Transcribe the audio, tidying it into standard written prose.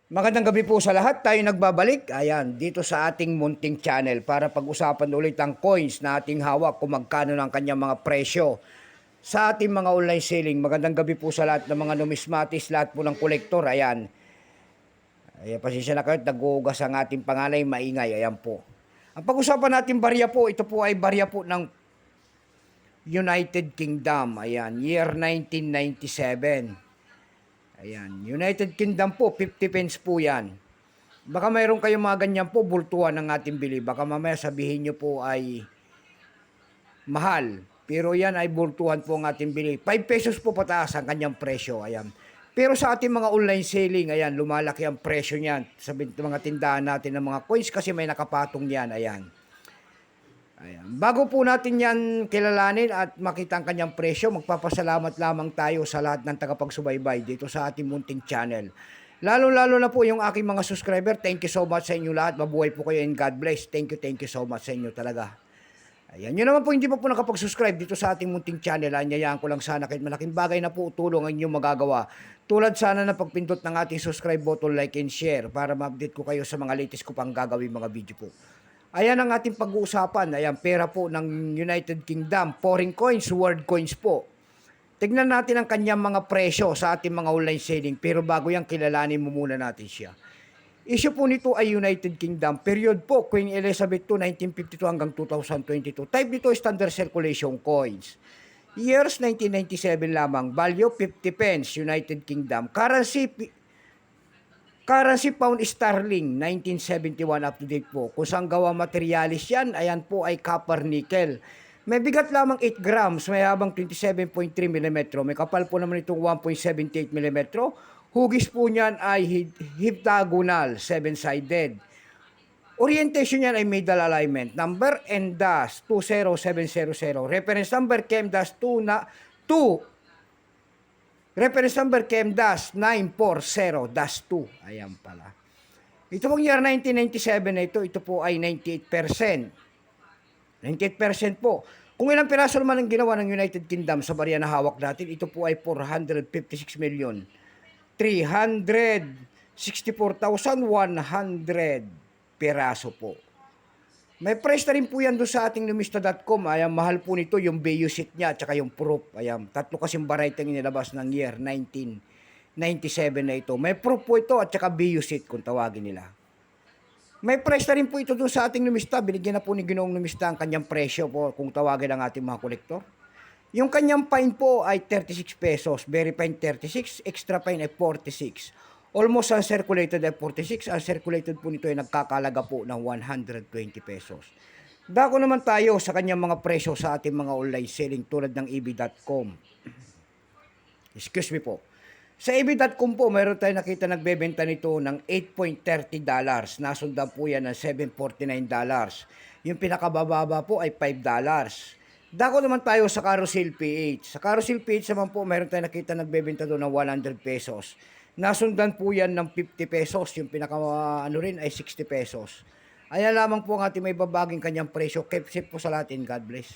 Magandang gabi po sa lahat. Tayo nagbabalik. Ayan, dito sa ating munting channel para pag-usapan ulit ang coins na ating hawak kung magkano ng kanyang mga presyo sa ating mga online selling. Magandang gabi po sa lahat ng mga numismatis, lahat po ng kolektor. Ayan. Ayan, pasensya na kayo, nag-uugas ang ating panganay, maingay. Ayan po. Ang pag-usapan natin barya po, ito po ay barya po ng United Kingdom. Ayan, year 1997. Ayan, United Kingdom po, 50 pence po yan. Baka mayroon kayong mga ganyan po, bultuhan ng ating bili. Baka mamaya sabihin nyo po ay mahal. Pero yan ay bultuhan po ang ating bili. 5 pesos po pataas ang kanyang presyo. Ayan. Pero sa ating mga online selling, ayan, lumalaki ang presyo niyan sa mga tindahan natin ng mga coins kasi may nakapatong yan. Ayan. Ayan. Bago po natin yan kilalanin at makita ang kanyang presyo, magpapasalamat lamang tayo sa lahat ng tagapagsubaybay dito sa ating munting channel. Lalo-lalo na po yung aking mga subscriber. Thank you so much sa inyo lahat. Mabuhay po kayo and God bless. Thank you so much sa inyo talaga. Ayan, yun naman po hindi pa po nakapag-subscribe dito sa ating munting channel. Anyayaan ko lang sana kahit malaking bagay na po tulong ang inyong magagawa. Tulad sana na pagpindot ng ating subscribe button, like and share para ma-update ko kayo sa mga latest ko pang gagawin mga video po. Ayan ang ating pag-uusapan. Ayan, pera po ng United Kingdom. Foreign coins, world coins po. Tignan natin ang kanyang mga presyo sa ating mga online selling. Pero bago yan, kilalanin mo muna natin siya. Issue po nito ay United Kingdom. Period po, Queen Elizabeth II, 1952 hanggang 2022. Type nito standard circulation coins. Years 1997 lamang. Value 50 pence, United Kingdom. Currency pound sterling, 1971 up to date po. Kung saan gawa materialis yan, ayan po ay copper nickel. May bigat lamang 8 grams, may habang 27.3 mm. May kapal po naman itong 1.78 mm. Hugis po niyan ay heptagonal, 7-sided. Orientation niyan ay middle alignment. Number NDAS 20700. Reference number KEM-2 na 2. Reference number KEM-940-2. Ayan pala. Ito pong year 1997 na ito po ay 98%. 98% po. Kung ilang piraso naman ang ginawa ng United Kingdom sa barya na hawak natin, ito po ay 456,364,100 piraso po. May price na rin po yan doon sa ating numista.com. Ayan, mahal po nito yung value sheet niya at saka yung proof. Ayan, tatlo kasing variety ang inilabas ng year 1997 na ito. May proof po ito at saka value sheet kung tawagin nila. May price na rin po ito doon sa ating numista. Binigyan na po ni Ginoong Numista ang kanyang presyo po kung tawagin ang ating mga kolektor. Yung kanyang fine po ay 36 pesos. Very fine 36. Extra fine ay 46. Almost uncirculated ay 46. Uncirculated po nito ay nagkakalaga po ng 120 pesos. Dako naman tayo sa kanyang mga presyo sa ating mga online selling tulad ng eb.com. Excuse me po. Sa eb.com po, mayroon tayo nakita nagbebenta nito ng $8.30. Nasundan po yan ng $7.49. Yung pinakabababa po ay $5. Dako naman tayo sa Carousel PH. Sa Carousel PH naman po, mayroon tayo nakita nagbebenta doon ng 100 pesos. Nasundan po yan ng 50 pesos. Yung pinaka rin ay 60 pesos. Ayan lamang po ang ating may babaging kanyang presyo. Keep safe po sa lahat and God bless.